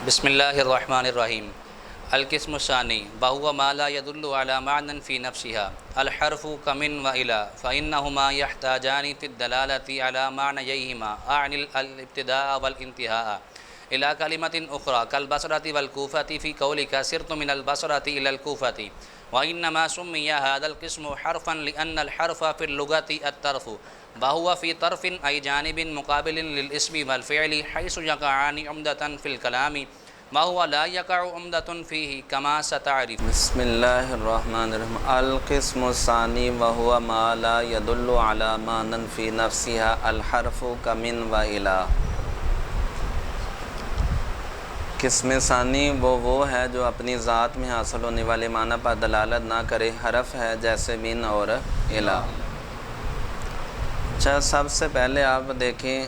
بسم اللہ الرحمن الرحیم۔ القسم الثانی وهو ما لا يدل على معنى في نفسها الحرف كمن وإلى فإنهما يحتاجان في الدلالة على معنييهما أعني الابتداء والانتهاء إلى كلمة أخرى كالبصرة والكوفة في قولك سرت من البصرة إلى الكوفة. وإنما سمي هذا القسم حرفا لأن الحرف في اللغة الطرف وهو في طرف أي جانب مقابل للاسم والفعل حيث يقعان عمدة في الكلام وهو لا يقع عمدة فيه كما ستعرف. بسم اللہ الرحمن الرحیم۔ القسم الثانی وهو ما لا يدل على معنى في نفسها الحرف كمن وإلى۔ قسم ثانی وہ ہے جو اپنی ذات میں حاصل ہونے والے معنی پر دلالت نہ کرے، حرف ہے جیسے من اور الا۔ اچھا، سب سے پہلے آپ دیکھیں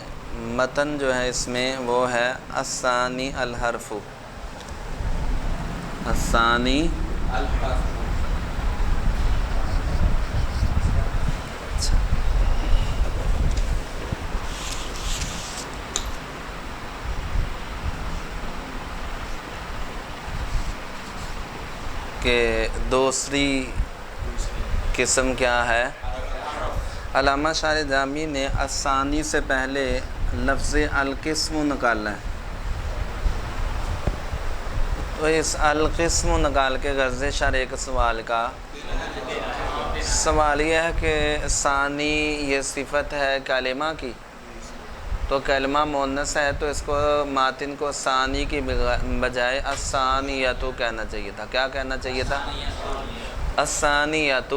متن جو ہے اس میں وہ ہے الثانی الحرف، الثانی الحرف۔ کہ دوسری قسم کیا ہے؟ علامہ شارح جامی نے الثانی سے پہلے لفظ القسم نکالا ہے، تو اس القسم نکال کے غرض شرح ایک سوال کا سوال یہ ہے کہ ثانی یہ صفت ہے کلمہ کی، تو کلمہ مؤنث ہے تو اس کو ماتن کو ثانی کی بجائے الثانیۃ کہنا چاہیے تھا۔ کیا کہنا چاہیے تھا؟ الثانیۃ۔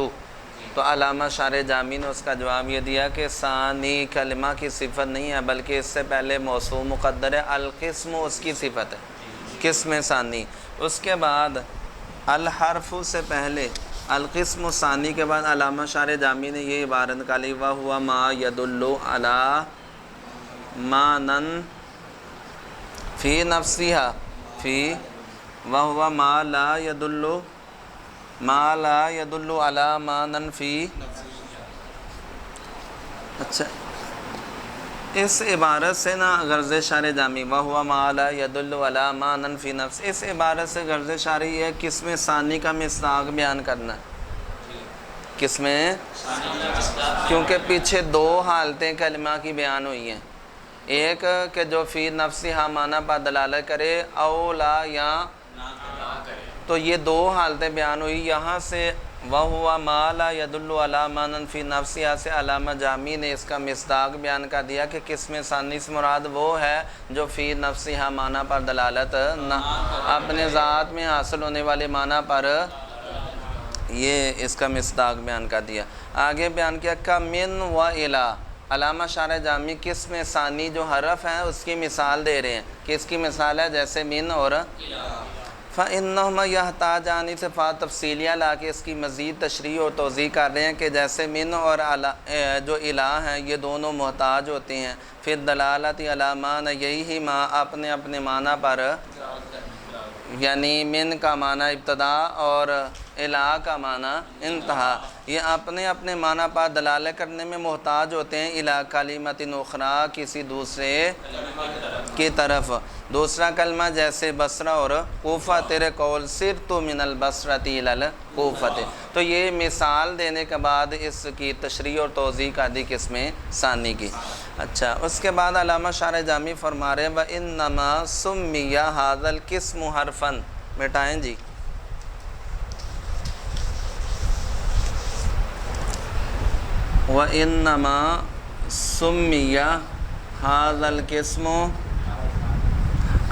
تو علامہ شارح جامی نے اس کا جواب یہ دیا کہ ثانی کلمہ کی صفت نہیں ہے بلکہ اس سے پہلے موصوف مقدر ہے، القسم اس کی صفت ہے، قسم ثانی۔ اس کے بعد الحرف سے پہلے القسم ثانی کے بعد علامہ شارح جامی نے یہ عبارت نکالی وَهُوَ مَا يَدُلُّ عَلَى مَعنًى فِي نَفْسِهَا فِي وَهُوَ مَا لَا يَدُلُّ عَلَى مَعنًى فِي۔ اچھا، اس عبارت سے نا غرض شارح جامی وَهُوَ مَا لَا يَدُلُّ عَلَى مَعنًى فِي نَفْسِ، اس عبارت سے غرض شارح یہ قسم ثانی کا مصداق بیان کرنا ہے۔ قسم کیونکہ پیچھے دو حالتیں کلمہ کی بیان ہوئی ہیں، ایک کہ جو فی نفسہا معنی پر دلالت کرے او لا یا، تو یہ دو حالتیں بیان ہوئی۔ یہاں سے وَهُوَ مَا لَا يَدُلُّ عَلَى مَعنًى فِي نَفْسِهَا سے علامہ جامی نے اس کا مصداق بیان کر دیا کہ قسم ثانی سے مراد وہ ہے جو فی نفسہا معنی پر دلالت نہ، اپنے ذات میں حاصل ہونے والے معنی پر یہ اس کا مصداق بیان کر دیا۔ آگے بیان کیا کَمِن وَإِلَى۔ علامہ شارح جامی قسم ثانی جو حرف ہیں اس کی مثال دے رہے ہیں کہ اس کی مثال ہے جیسے من اور فَإِنَّهُمَا يَحْتَاجَانِ صفات تفصیلیہ لا کے اس کی مزید تشریح اور توضیح کر رہے ہیں کہ جیسے من اور جو الہ ہیں یہ دونوں محتاج ہوتے ہیں پھر دلالت علامان یہی ماں اپنے اپنے معنی پر، یعنی من کا معنی ابتدا اور الہ کا معنی انتہا، یہ اپنے اپنے معنی پر دلالت کرنے میں محتاج ہوتے ہیں الی کلمۃ اخری کسی دوسرے کی طرف۔ دوسرا کلمہ جیسے بصرہ اور کوفہ، تیرے قول سرت من البصرۃ الی الکوفۃ، تو یہ مثال دینے کے بعد اس کی تشریح اور توضیح کر دی قسم ثانی کی۔ اچھا، اس کے بعد علامہ شارح جامی فرما رہے ہیں وَإِنَّمَا سُمِّيَ هَذَا الْقِسْمُ حَرْفًا۔ مٹائیں جی، وَإِنَّمَا سُمِّيَ هَذَا الْقِسْمُ۔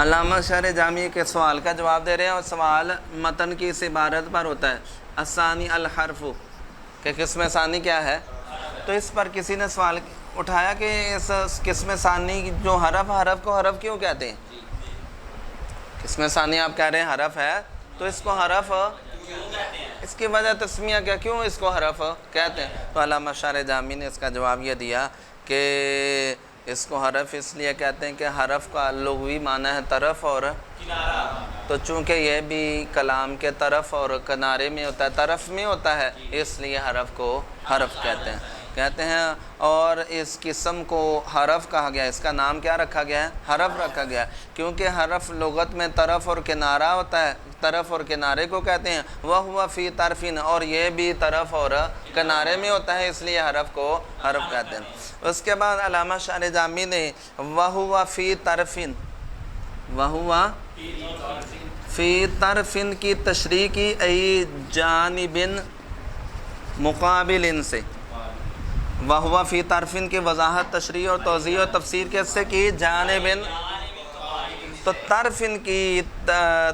علامہ شارح جامی کے سوال کا جواب دے رہے ہیں، اور سوال متن کی اس عبارت پر ہوتا ہے الثانی الحرف، کہ قسم ثانی کیا ہے؟ تو اس پر کسی نے سوال اٹھایا کہ اس قسم ثانی جو حرف کو حرف کیوں کہتے ہیں؟ قسم ثانی آپ کہہ رہے ہیں حرف ہے تو اس کو حرف، اس کی وجہ تسمیہ کیا، کیوں اس کو حرف کہتے ہیں؟ تو علامہ شارح جامی نے اس کا جواب یہ دیا کہ اس کو حرف اس لیے کہتے ہیں کہ حرف کا لغوی معنی ہے طرف اور کنارہ، تو چونکہ یہ بھی کلام کے طرف اور کنارے میں ہوتا ہے، طرف میں ہوتا ہے، اس لیے حرف کو حرف کہتے ہیں۔ کہتے ہیں اور اس قسم کو حرف کہا گیا، اس کا نام کیا رکھا گیا ہے؟ حرف رکھا گیا، کیونکہ حرف لغت میں طرف اور کنارہ ہوتا ہے، طرف اور کنارے کو کہتے ہیں، وَهُوَ فِي طَرْفٍ، اور یہ بھی طرف اور کنارے میں ہوتا ہے، اس لیے حرف کو حرف کہتے ہیں۔ اس کے بعد علامہ شارح جامی نے وَهُوَ فِي طَرْفٍ، وَهُوَ فی طرفن کی تشریح کی، ای جانب مقابل سے، وہو فی طرفن کی وضاحت، تشریح اور توضیح اور تفسیر کس سے کی؟ جانب، تو طرفن کی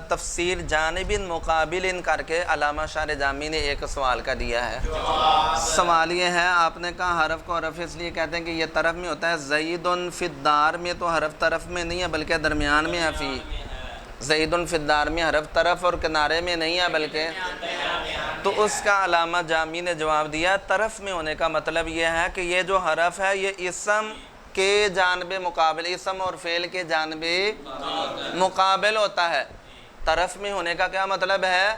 تفسیر جانب مقابل کر کے علامہ شارح جامی نے ایک سوال کا دیا ہے۔ سوال یہ ہے، آپ نے کہا حرف کو حرف اس لیے کہتے ہیں کہ یہ طرف میں ہوتا ہے، زید فی الدار میں تو حرف طرف میں نہیں ہے بلکہ درمیان میں ہے، فی زید فی الدار میں حرف طرف اور کنارے میں نہیں ہے بلکہ، تو اس کا علامہ جامی نے جواب دیا طرف میں ہونے کا مطلب یہ ہے کہ یہ جو حرف ہے یہ اسم کے جانب مقابل، اسم اور فعل کے جانب مقابل ہوتا ہے۔ طرف میں ہونے کا کیا مطلب ہے؟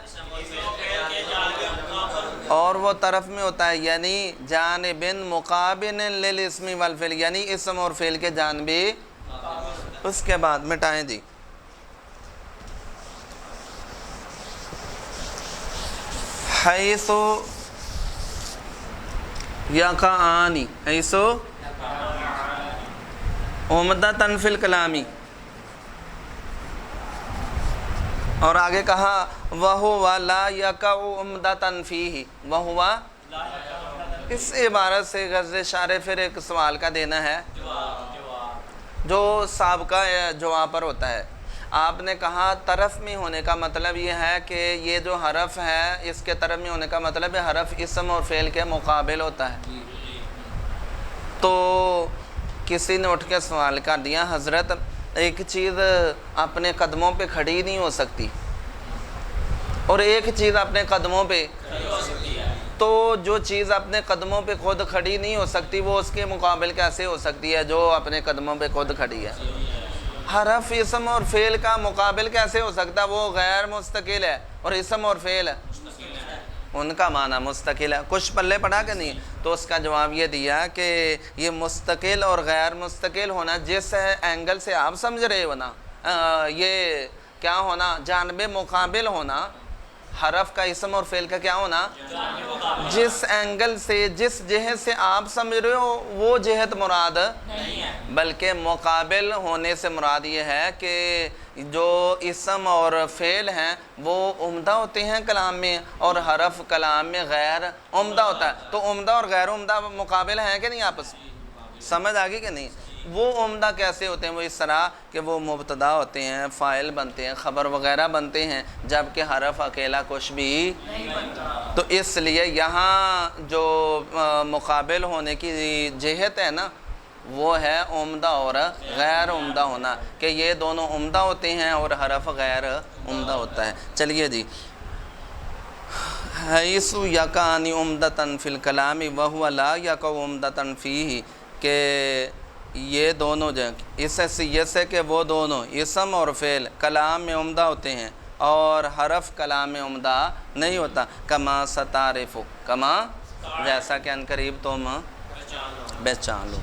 اور وہ طرف میں ہوتا ہے یعنی جانب مقابل للاسم والفعل، یعنی اسم اور فعل کے جانب۔ اس کے بعد مٹائیں جی، حیث یقعانی، حیث عمدتاً فی الکلامی، اور آگے کہا وَهُوَ لَا يَقَعُ عُمْدَةً فِيهِ، وَهُوَ، اس عبارت سے غرض شارح پھر ایک سوال کا دینا ہے جو سابقہ جواب پر ہوتا ہے۔ آپ نے کہا طرف میں ہونے کا مطلب یہ ہے کہ یہ جو حرف ہے اس کے طرف میں ہونے کا مطلب ہے حرف اسم اور فعل کے مقابل ہوتا ہے۔ تو کسی نے اٹھ کے سوال کر دیا، حضرت ایک چیز اپنے قدموں پہ کھڑی نہیں ہو سکتی اور ایک چیز اپنے قدموں پہ، تو جو چیز اپنے قدموں پہ خود کھڑی نہیں ہو سکتی وہ اس کے مقابل کیسے ہو سکتی ہے جو اپنے قدموں پہ خود کھڑی ہے؟ حرف اسم اور فعل کا مقابل کیسے ہو سکتا ہے؟ وہ غیر مستقل ہے اور اسم اور فعل ان کا معنی مستقل ہے۔ کچھ پلے پڑا کہ نہیں؟ تو اس کا جواب یہ دیا کہ یہ مستقل اور غیر مستقل ہونا جس اینگل سے آپ سمجھ رہے ہو نا، یہ کیا ہونا؟ جانب مقابل ہونا، حرف کا اسم اور فعل کا کیا ہونا؟ جس اینگل سے، جس جہت سے آپ سمجھ رہے ہو وہ جہت مراد نہیں ہے، بلکہ مقابل ہونے سے مراد یہ ہے کہ جو اسم اور فعل ہیں وہ عمدہ ہوتے ہیں کلام میں اور حرف کلام میں غیر عمدہ ہوتا ہے۔ تو عمدہ اور غیر عمدہ مقابل ہیں کہ نہیں؟ آپس سمجھ آگی کہ نہیں؟ وہ عمدہ کیسے ہوتے ہیں؟ وہ اس طرح کہ وہ مبتدا ہوتے ہیں، فاعل بنتے ہیں، خبر وغیرہ بنتے ہیں، جبکہ حرف اکیلا کچھ بھی نہیں بنتا۔ تو اس لیے یہاں جو مقابل ہونے کی جہت ہے نا وہ ہے عمدہ اور غیر عمدہ ہونا، کہ یہ دونوں عمدہ ہوتے ہیں اور حرف غیر عمدہ ہوتا ہے۔ چلیے جی، حیث یقعانی عمدتاً فی الکلام وہو لا یقع عمدتاً فیہ، کہ یہ دونوں اس حیثیت سے کہ وہ دونوں اسم اور فعل کلام میں عمدہ ہوتے ہیں اور حرف کلام میں عمدہ نہیں ہوتا۔ کما ستعرف، کما جیسا کہ عنقریب تم پہچان لو۔